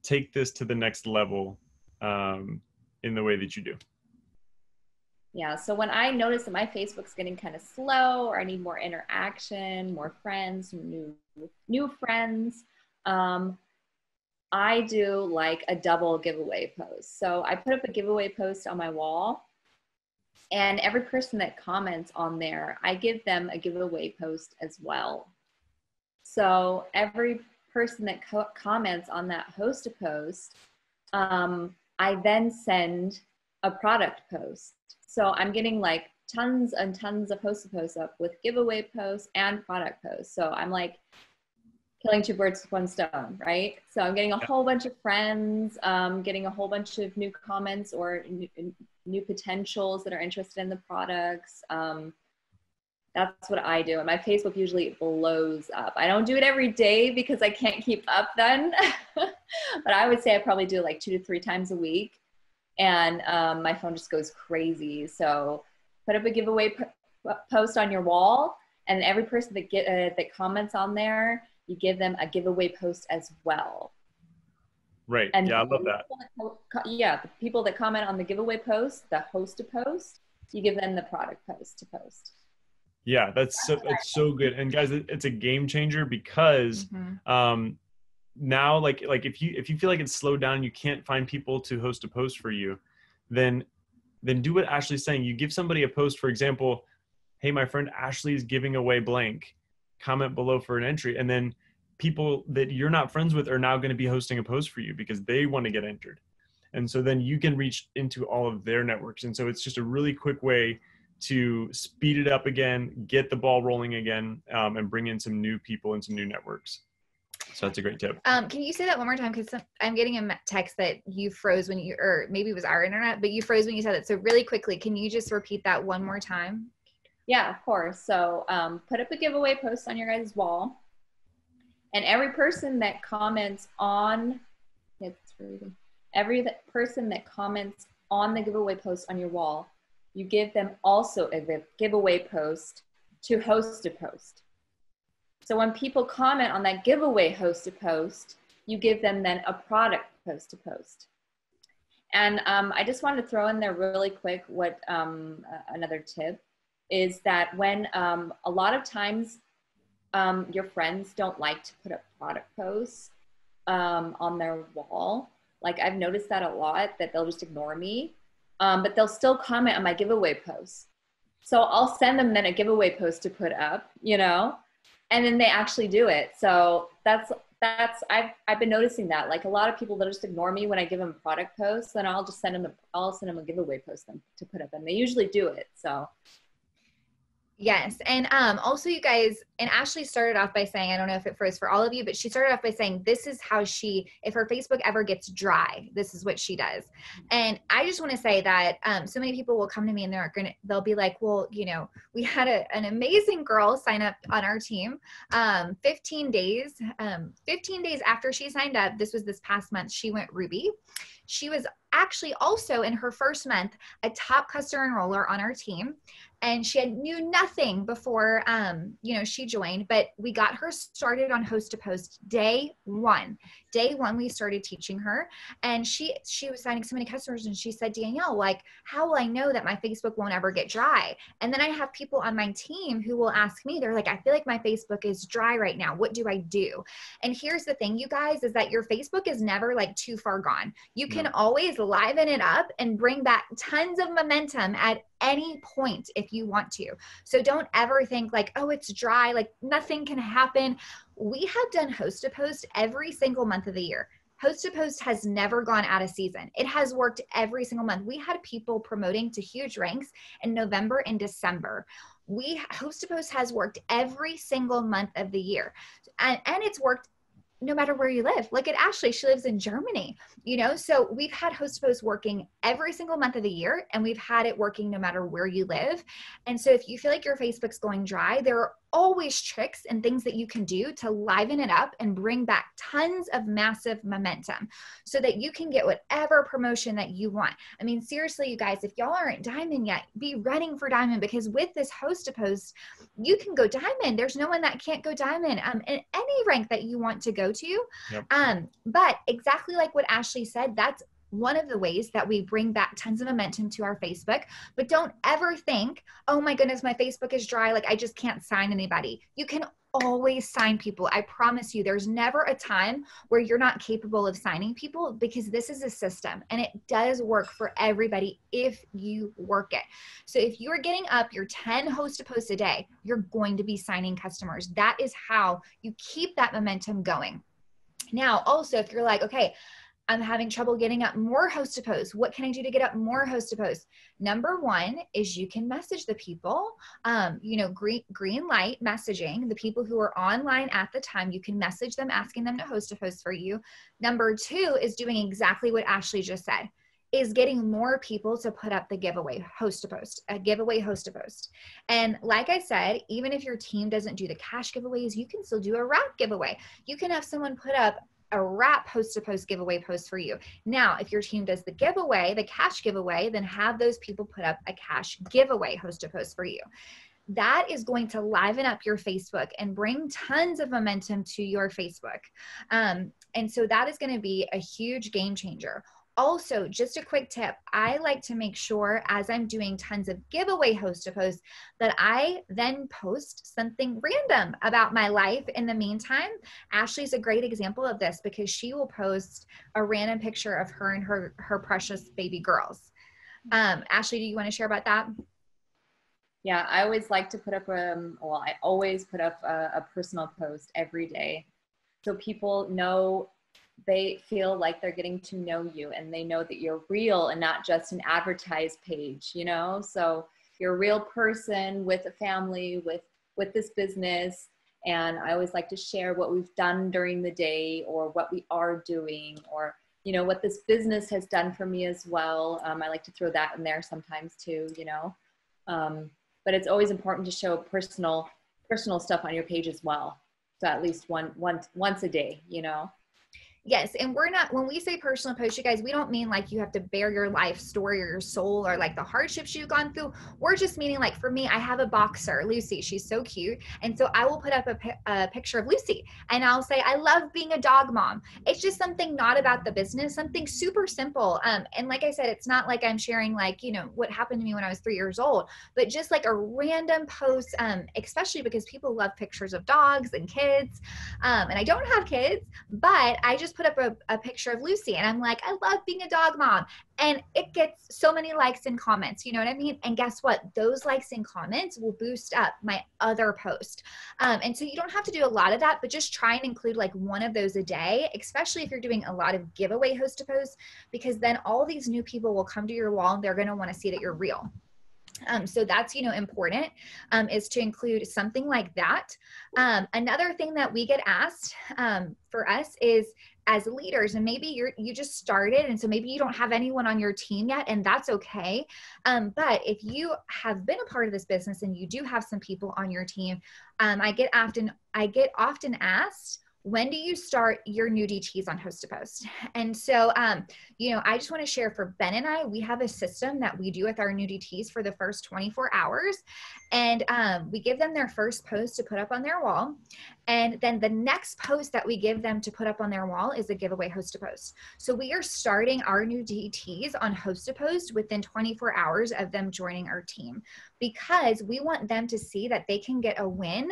A: take this to the next level in the way that you do?
C: Yeah, so when I notice that my Facebook's getting kind of slow, or I need more interaction, more friends, new friends, I do like a double giveaway post. So I put up a giveaway post on my wall, and every person that comments on there, I give them a giveaway post as well. So every person that comments on that Host to Post, I then send a product post. So I'm getting like tons and tons of Host to Post up with giveaway posts and product posts. So I'm like killing two birds with one stone, right? So I'm getting a whole bunch of friends, getting a whole bunch of new comments or new potentials that are interested in the products. That's what I do. And my Facebook usually blows up. I don't do it every day because I can't keep up then. But I would say I probably do like 2 to 3 times a week. And my phone just goes crazy. So put up a giveaway post on your wall, and every person that comments on there, you give them a giveaway post as well.
A: Right. And yeah, I love that.
C: The people that comment on the giveaway post, the Host to Post, you give them the product post to post.
A: Yeah, that's so good. And guys, it's a game changer because now like if you feel like it's slowed down, you can't find people to host a post for you, then do what Ashley's saying. You give somebody a post, for example, hey, my friend Ashley is giving away blank, comment below for an entry. And then people that you're not friends with are now going to be hosting a post for you because they want to get entered. And so then you can reach into all of their networks. And so it's just a really quick way to speed it up again, get the ball rolling again, and bring in some new people and some new networks. So that's a great tip.
B: Can you say that one more time? Because I'm getting a text that you froze when you, or maybe it was our internet, but you froze when you said it. So really quickly, can you just repeat that one more time?
C: Yeah, of course. So put up a giveaway post on your guys' wall. And every person that comments on, every person that comments on the giveaway post on your wall, you give them also a giveaway post to Host to Post. So when people comment on that giveaway Host to Post, you give them then a product Host to Post. And I just wanted to throw in there really quick what another tip is that when a lot of times your friends don't like to put up product posts on their wall. Like I've noticed that a lot, that they'll just ignore me, but they'll still comment on my giveaway posts. So I'll send them then a giveaway post to put up, you know, and then they actually do it. So that's I've been noticing that, like a lot of people that just ignore me when I give them a product post, then I'll just send them a giveaway post them to put up, and they usually do it. So
B: yes. And also you guys, and Ashley started off by saying, I don't know if it froze for all of you, but she started off by saying, this is how if her Facebook ever gets dry, this is what she does. And I just want to say that so many people will come to me and they'll be like, well, you know, we had an amazing girl sign up on our team 15 days after she signed up. This was this past month. She went Ruby. She was actually also in her first month a top customer enroller on our team, and she knew nothing before you know, she joined, but we got her started on Host to Post day one. We started teaching her, and she was signing so many customers, and she said, Danielle, like, how will I know that my Facebook won't ever get dry? And then I have people on my team who will ask me, they're like, I feel like my Facebook is dry right now. What do I do? And here's the thing, you guys, is that your Facebook is never like too far gone. You can always liven it up and bring back tons of momentum at any point if you want to. So don't ever think like, oh, it's dry, like nothing can happen. We have done Host to Post every single month of the year. Host to Post has never gone out of season. It has worked every single month. We had people promoting to huge ranks in November and December. Host to Post has worked every single month of the year. And it's worked no matter where you live. Look at Ashley, she lives in Germany, you know, so we've had Host to Post working every single month of the year, and we've had it working no matter where you live. And so if you feel like your Facebook's going dry, there are always tricks and things that you can do to liven it up and bring back tons of massive momentum so that you can get whatever promotion that you want. I mean, seriously, you guys, if y'all aren't Diamond yet, be running for Diamond, because with this Host to Post, you can go Diamond. There's no one that can't go Diamond in any rank that you want to go to.
A: Yep.
B: But exactly like what Ashley said, that's one of the ways that we bring back tons of momentum to our Facebook. But don't ever think, oh my goodness, my Facebook is dry, like I just can't sign anybody. You can always sign people. I promise you, there's never a time where you're not capable of signing people, because this is a system and it does work for everybody if you work it. So if you're getting up your 10 Host to Post a day, you're going to be signing customers. That is how you keep that momentum going. Now, also, if you're like, okay, I'm having trouble getting up more Host to Post, what can I do to get up more Host to Post? Number one is you can message the people, you know, green light messaging, the people who are online at the time. You can message them, asking them to Host to Post for you. Number two is doing exactly what Ashley just said, is getting more people to put up the giveaway Host to Post, a giveaway Host to Post. And like I said, even if your team doesn't do the cash giveaways, you can still do a wrap giveaway. You can have someone put up a wrap Host to Post giveaway post for you. Now, if your team does the giveaway, the cash giveaway, then have those people put up a cash giveaway Host to Post for you. That is going to liven up your Facebook and bring tons of momentum to your Facebook. And so that is going to be a huge game changer. Also, just a quick tip, I like to make sure as I'm doing tons of giveaway Host to Post that I then post something random about my life in the meantime. Ashley's a great example of this, because she will post a random picture of her and her precious baby girls. Ashley, do you want to share about that?
C: Yeah, I always like to put up, I always put up a personal post every day, so people know, they feel like they're getting to know you, and they know that you're real and not just an advertised page, you know? So you're a real person with a family, with this business. And I always like to share what we've done during the day, or what we are doing, or, you know, what this business has done for me as well. I like to throw that in there sometimes too, you know? But it's always important to show personal stuff on your page as well. So at least once a day, you know?
B: Yes. And we're not, when we say personal post, you guys, we don't mean like you have to bear your life story or your soul or like the hardships you've gone through. We're just meaning like, for me, I have a boxer, Lucy. She's so cute. And so I will put up a picture of Lucy and I'll say, I love being a dog mom. It's just something not about the business, something super simple. And like I said, it's not like I'm sharing like, you know, what happened to me when I was 3 years old, but just like a random post, especially because people love pictures of dogs and kids. And I don't have kids, but I just put up a picture of Lucy and I'm like, I love being a dog mom. And it gets so many likes and comments, you know what I mean? And guess what? Those likes and comments will boost up my other post. And so you don't have to do a lot of that, but just try and include like one of those a day, especially if you're doing a lot of giveaway host to post, because then all these new people will come to your wall and they're going to want to see that you're real. So that's, you know, important, is to include something like that. Another thing that we get asked for us is, as leaders, and maybe you just started, and so maybe you don't have anyone on your team yet, and that's okay. But if you have been a part of this business and you do have some people on your team, I get often asked, when do you start your new DTs on Host to Post? And so, you know, I just want to share, for Ben and I, we have a system that we do with our new DTs for the first 24 hours. And we give them their first post to put up on their wall. And then the next post that we give them to put up on their wall is a giveaway Host to Post. So we are starting our new DTs on Host to Post within 24 hours of them joining our team, because we want them to see that they can get a win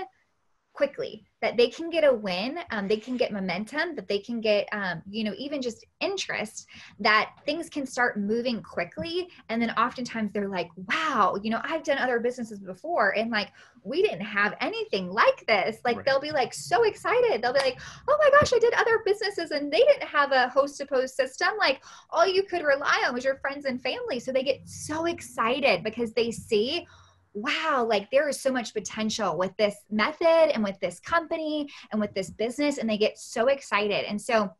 B: quickly, that they can get a win, they can get momentum, that they can get, you know, even just interest, that things can start moving quickly. And then oftentimes they're like, wow, you know, I've done other businesses before and like, we didn't have anything like this. Like, right. They'll be like so excited. They'll be like, oh my gosh, I did other businesses and they didn't have a host to post system. Like, all you could rely on was your friends and family. So they get so excited because they see, wow, like there is so much potential with this method and with this company and with this business, and they get so excited. And so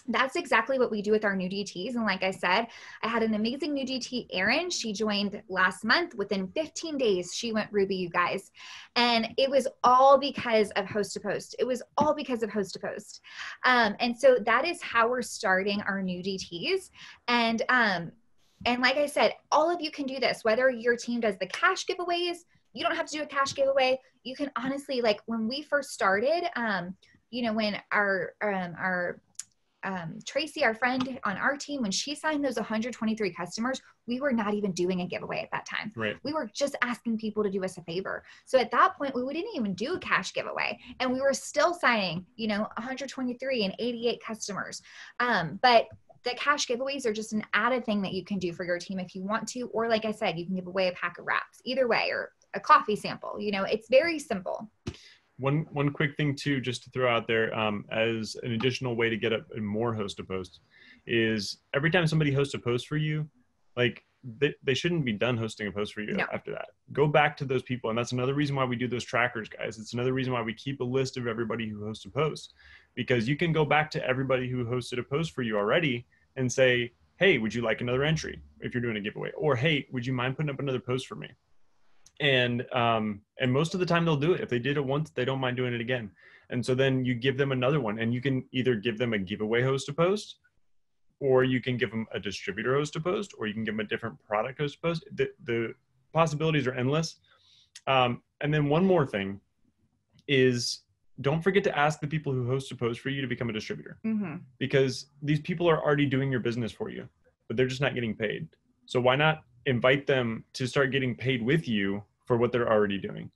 B: that's exactly what we do with our new DTs. And like I said, I had an amazing new DT, Erin. She joined last month. Within 15 days, she went Ruby, you guys. And it was all because of Host to Post. It was all because of Host to Post. And so that is how we're starting our new DTs. And like I said, all of you can do this, whether your team does the cash giveaways. You don't have to do a cash giveaway. You can honestly, like when we first started, you know, when our Tracy, our friend on our team, when she signed those 123 customers, we were not even doing a giveaway at that time.
A: Right. We
B: were just asking people to do us a favor. So at that point, we didn't even do a cash giveaway, and we were still signing, you know, 123 and 88 customers. But the cash giveaways are just an added thing that you can do for your team if you want to, or like I said, you can give away a pack of wraps, either way, or a coffee sample. You know, it's very simple.
A: One quick thing too, just to throw out there, as an additional way to get up more host to post, is every time somebody hosts a post for you, like they shouldn't be done hosting a post for you after that. Go back to those people. And that's another reason why we do those trackers, guys. It's another reason why we keep a list of everybody who hosts a post, because you can go back to everybody who hosted a post for you already and say, hey, would you like another entry if you're doing a giveaway? Or, hey, would you mind putting up another post for me? And most of the time they'll do it. If they did it once, they don't mind doing it again. And so then you give them another one, and you can either give them a giveaway host to post, or you can give them a distributor host to post, or you can give them a different product host to post. The possibilities are endless. And then one more thing is, don't forget to ask the people who host a post for you to become a distributor, because these people are already doing your business for you, but they're just not getting paid. So why not invite them to start getting paid with you for what they're already doing?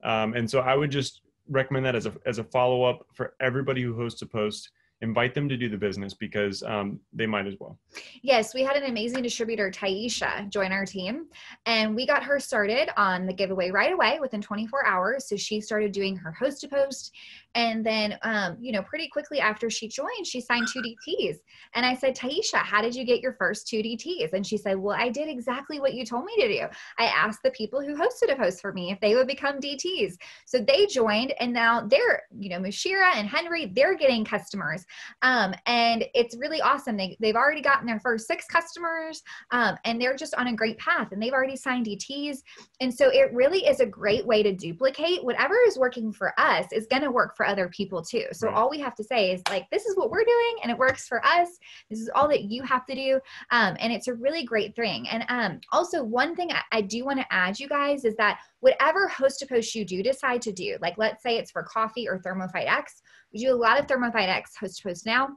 A: And so I would just recommend that as a follow-up for everybody who hosts a post. Invite them to do the business, because they might as well.
B: Yes, we had an amazing distributor, Taisha, join our team, and we got her started on the giveaway right away within 24 hours. So she started doing her host to post. And then, you know, pretty quickly after she joined, she signed 2 DTs. And I said, Taisha, how did you get your first 2 DTs? And she said, well, I did exactly what you told me to do. I asked the people who hosted a post for me if they would become DTs. So they joined, and now they're, you know, Mushira and Henry, they're getting customers. And it's really awesome. They've already gotten their first 6 customers, and they're just on a great path, and they've already signed DTs. And so it really is a great way to duplicate whatever is working for us is going to work for other people too. So
A: Right.
B: all we have to say is like, this is what we're doing and it works for us. This is all that you have to do. And it's a really great thing. And also one thing I do want to add, you guys, is that whatever host to post you do decide to do, like let's say it's for coffee or ThermoFight X, we do a lot of ThermoFight X host to post now.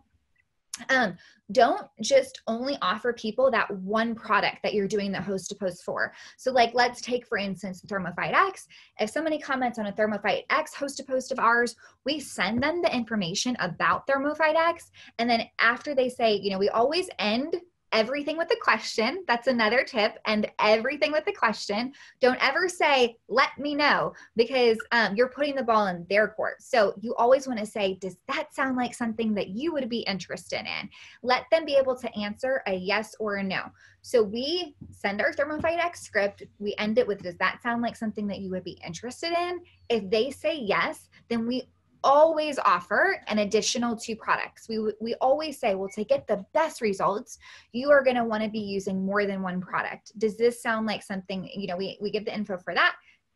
B: Don't just only offer people that one product that you're doing the host to post for. So like, let's take, for instance, ThermoFight X. If somebody comments on a ThermoFight X host to post of ours, we send them the information about ThermoFight X. And then after they say, you know, we always end everything with a question. That's another tip. And everything with a question. Don't ever say, let me know, because you're putting the ball in their court. So you always want to say, does that sound like something that you would be interested in? Let them be able to answer a yes or a no. So we send our ThermoFight X script. We end it with, does that sound like something that you would be interested in? If they say yes, then we always offer an additional 2 products. We always say, well, to get the best results, you are going to want to be using more than one product. Does this sound like something, you know, we give the info for that.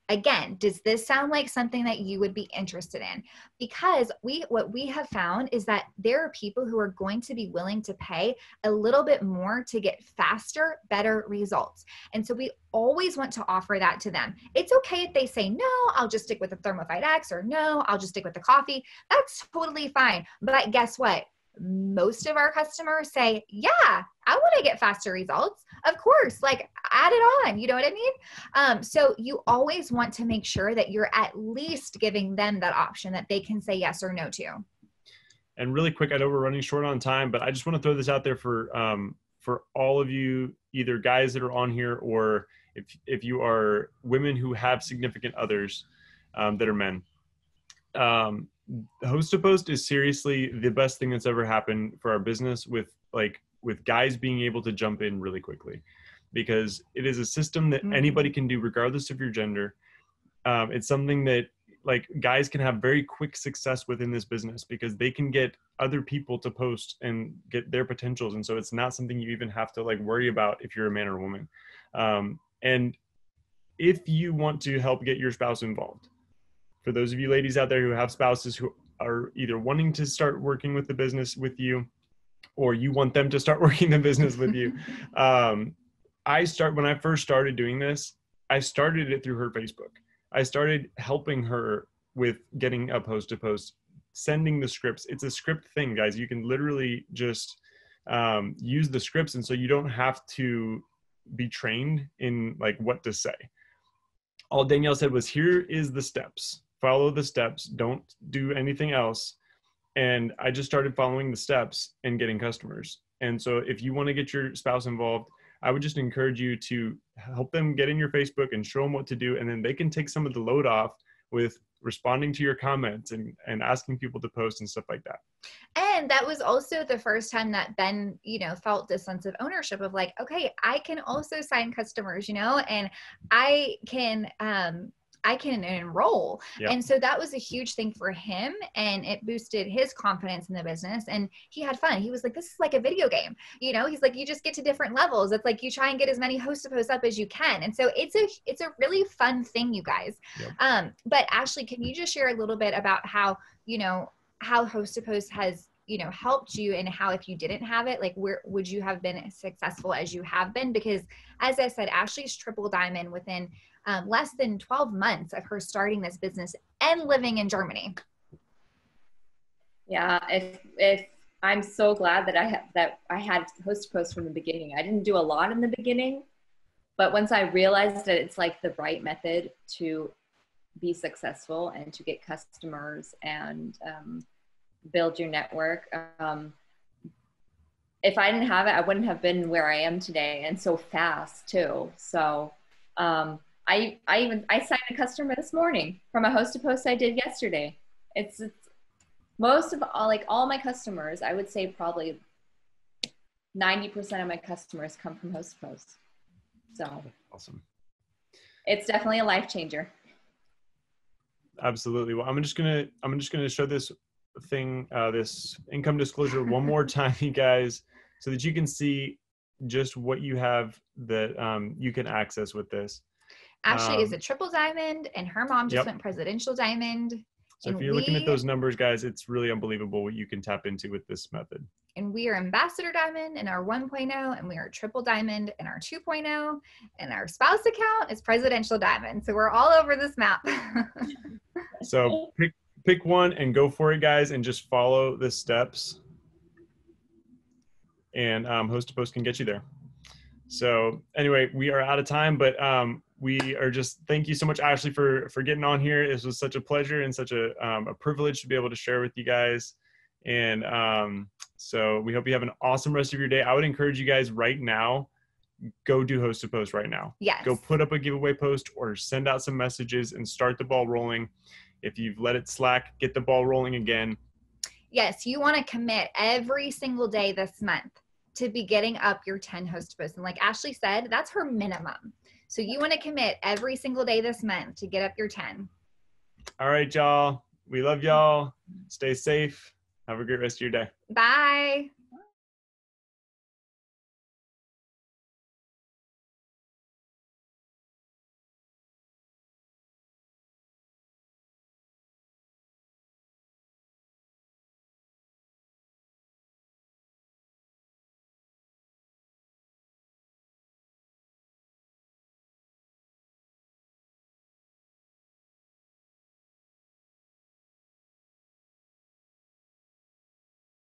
B: Again, does this sound like something that you would be interested in? Because what we have found is that there are people who are going to be willing to pay a little bit more to get faster, better results. And so we always want to offer that to them. It's okay if they say, no, I'll just stick with the ThermoFight X, or no, I'll just stick with the coffee. That's totally fine. But guess what? Most of our customers say, yeah, I want to get faster results. Of course, like add it on, you know what I mean? So you always want to make sure that you're at least giving them that option that they can say yes or no to.
A: And really quick, I know we're running short on time, but I just want to throw this out there for all of you, either guys that are on here, or if you are women who have significant others that are men. Host to post is seriously the best thing that's ever happened for our business, with guys being able to jump in really quickly, because it is a system that anybody can do regardless of your gender. It's something that like guys can have very quick success within this business because they can get other people to post and get their potentials. And so it's not something you even have to like worry about if you're a man or a woman. And if you want to help get your spouse involved, for those of you ladies out there who have spouses who are either wanting to start working with the business with you, or you want them to start working the business with you. When I first started doing this, I started it through her Facebook. I started helping her with getting up host to post, sending the scripts. It's a script thing, guys. You can literally just use the scripts. And so you don't have to be trained in like what to say. All Danielle said was, here is the steps. Follow the steps. Don't do anything else. And I just started following the steps and getting customers. And so if you want to get your spouse involved, I would just encourage you to help them get in your Facebook and show them what to do. And then they can take some of the load off with responding to your comments and asking people to post and stuff like that.
B: And that was also the first time that Ben, you know, felt this sense of ownership of like, okay, I can also sign customers, you know, and I can enroll. Yep. And so that was a huge thing for him, and it boosted his confidence in the business, and he had fun. He was like, this is like a video game, you know, he's like, you just get to different levels. It's like, you try and get as many host to post up as you can. And so it's a really fun thing, you guys. Yep. But Ashley, can you just share a little bit about how, you know, how host to post has, you know, helped you, and how, if you didn't have it, like where would you have been as successful as you have been? Because as I said, Ashley's triple diamond within less than 12 months of her starting this business and living in Germany.
C: Yeah, if I'm so glad that I had host to post from the beginning. I didn't do a lot in the beginning, but once I realized that it's like the right method to be successful and to get customers and build your network. If I didn't have it, I wouldn't have been where I am today, and so fast too. So I signed a customer this morning from a host to post I did yesterday. It's most of all my customers, I would say probably 90% of my customers come from host to post. So
A: awesome.
C: It's definitely a life changer.
A: Absolutely. Well, I'm just gonna show this thing, this income disclosure one more time, you guys, so that you can see just what you have that you can access with this.
B: Ashley is a triple diamond, and her mom just went presidential diamond.
A: So
B: And
A: if you're looking at those numbers, guys, it's really unbelievable what you can tap into with this method.
B: And we are Ambassador Diamond in our 1.0, and we are Triple Diamond in our 2.0, and our spouse account is Presidential Diamond. So we're all over this map.
A: So pick one and go for it, guys, and just follow the steps. And Host to Post can get you there. So anyway, we are out of time, but we are just, thank you so much, Ashley, for getting on here. This was such a pleasure and such a privilege to be able to share with you guys. And so we hope you have an awesome rest of your day. I would encourage you guys right now, go do Host to Post right now.
B: Yes.
A: Go put up a giveaway post or send out some messages and start the ball rolling. If you've let it slack, get the ball rolling again.
B: Yes, you want to commit every single day this month to be getting up your 10 Host to Post. And like Ashley said, that's her minimum. So you want to commit every single day this month to get up your 10.
A: All right, y'all. We love y'all. Stay safe. Have a great rest of your day.
B: Bye.